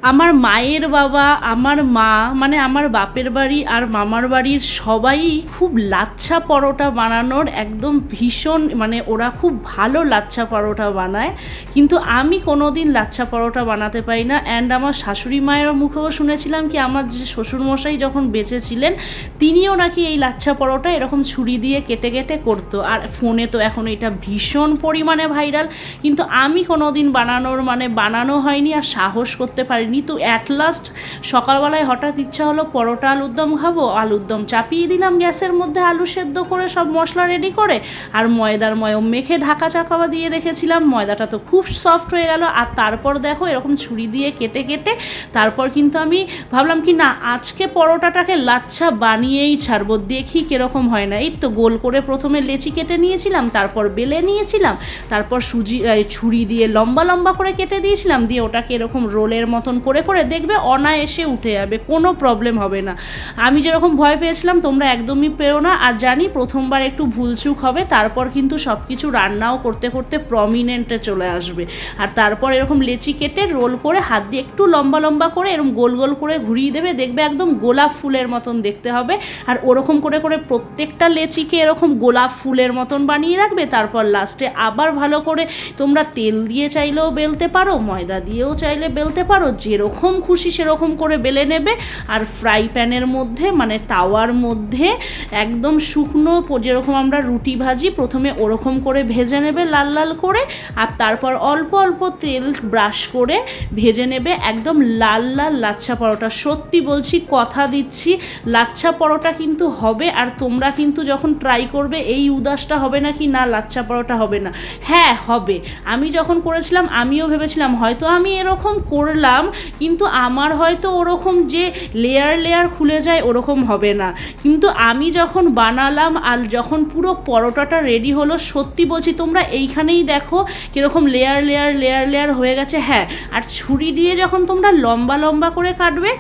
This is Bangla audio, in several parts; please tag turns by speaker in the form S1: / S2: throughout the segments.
S1: আমার মায়ের বাবা, আমার মা, মানে আমার বাপের বাড়ি আর মামার বাড়ির সবাই খুব লাচ্ছা পরোটা বানানোর একদম ভীষণ, মানে ওরা খুব ভালো লাচ্ছা পরোটা বানায়, কিন্তু আমি কোনো দিন লাচ্ছা পরোটা বানাতে পারি না। অ্যান্ড আমার শাশুড়ি মায়ের মুখেও শুনেছিলাম কি আমার যে শ্বশুরমশাই যখন বেঁচে ছিলেন তিনিও নাকি এই লাচ্ছা পরোটা এরকম ছুরি দিয়ে কেটে কেটে করতো, আর ফোনে তো এখন এটা ভীষণ পরিমাণে ভাইরাল, কিন্তু আমি কোনো দিন বানানো হয়নি আর সাহস করতে পারিনি। তো অ্যাট লাস্ট সকালবেলায় হঠাৎ ইচ্ছা হলো পরোটা আলুর দম খাবো, আলুর দম চাপিয়ে দিলাম গ্যাসের মধ্যে আলু সেদ্ধ করে সব মশলা রেডি করে, আর ময়দার ময়ম মেখে ঢাকা চাকা দিয়ে রেখেছিলাম। ময়দাটা তো খুব সফট হয়ে গেল, আর তারপর দেখো এরকম ছুরি দিয়ে কেটে কেটে তারপর কিন্তু আমি ভাবলাম কি না আজকে পরোটাটাকে লাচ্ছা বানিয়েই ছাড়বো, দেখি কীরকম হয়। না এই তো গোল করে প্রথমে লেচি কেটে নিয়েছিলাম, তারপর বেলে নিয়েছিলাম, তারপর ছুরি দিয়ে লম্বা লম্বা করে কেটে দিয়েছিলাম, দিয়ে ওটাকে এরকম রোলের মতন করে করে দেখবে অনায়াসে উঠে যাবে, কোনো প্রবলেম হবে না। আমি যেরকম ভয় পেয়েছিলাম তোমরা একদমই পেও না। আর জানি প্রথমবার একটু ভুলচুক হবে, তারপর কিন্তু সব কিছু রান্নাও করতে করতে প্রমিনেন্টে চলে আসবে। আর তারপর এরকম লেচি কেটে রোল করে হাত দিয়ে একটু লম্বা লম্বা করে এরকম গোল গোল করে ঘুরিয়ে দেবে, দেখবে একদম গোলাপ ফুলের মতন দেখতে হবে। আর ওরকম করে করে প্রত্যেকটা লেচিকে এরকম গোলাপ ফুলের মতন বানিয়ে রাখবে। তারপর লাস্টে আবার ভালো করে তোমরা তেল দিয়ে চাইলেও বেলতে পারো, ময়দা দিয়েও চাইলে বেলতে পারো, যেরকম খুশি সেরকম করে বেলে নেবে। আর ফ্রাই প্যানের মধ্যে মানে তাওয়ার মধ্যে একদম শুকনো যেরকম আমরা রুটি ভাজি প্রথমে ওরকম করে ভেজে নেবে লাল লাল করে, আর তারপর অল্প অল্প তেল ব্রাশ করে ভেজে নেবে একদম লাল লাল লাচ্ছা পরোটা। সত্যি বলছি, কথা দিচ্ছি, লাচ্ছা পরোটা কিন্তু হবে। আর তোমরা কিন্তু যখন ট্রাই করবে এই উদাসটা হবে না কি না লাচ্ছা পরোটা হবে না, হ্যাঁ হবে। আমি যখন করেছিলাম আমিও ভেবেছিলাম হয়তো আমি এরকম করলাম, কিন্তু আমার হয়তো ওরকম যে লেয়ার লেয়ার খুলে যায় ওরকম হবে না। কিন্তু আমি যখন বানালাম আর যখন পুরো পরোটাটা রেডি হলো, সত্যি বলছি তোমরা এইখানেই দেখো কীরকম লেয়ার লেয়ার লেয়ার লেয়ার হয়ে গেছে। হ্যাঁ, আর ছুরি দিয়ে যখন তোমরা লম্বা লম্বা করে কাটবে,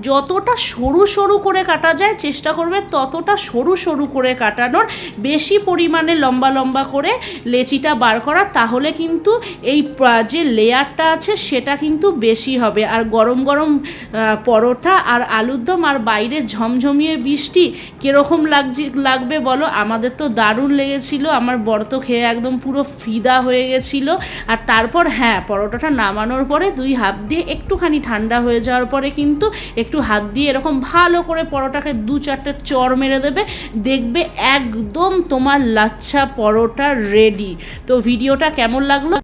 S1: যতটা সরু সরু করে কাটা যায় চেষ্টা করবে ততটা সরু সরু করে কাটানোর, বেশি পরিমাণে লম্বা লম্বা করে লেচিটা বার করা, তাহলে কিন্তু এই যে লেয়ারটা আছে সেটা কিন্তু বেশি হবে। আর গরম গরম পরোটা আর আলুর দম আর বাইরে ঝমঝমিয়ে বৃষ্টি কীরকম লাগবে বলো? আমাদের তো দারুণ লেগেছিল, আমার বর তো খেয়ে একদম পুরো ফিদা হয়ে গেছিলো। আর তারপর হ্যাঁ, পরোটাটা নামানোর পরে দুই হাত দিয়ে একটুখানি ঠান্ডা হয়ে যাওয়ার পরে কিন্তু একটু হাত দিয়ে এরকম ভালো করে পরোটাকে 2-4টে চড় মেরে দেবে, দেখবে একদম তোমার লাচ্ছা পরোটা রেডি। তো ভিডিওটা কেমন লাগলো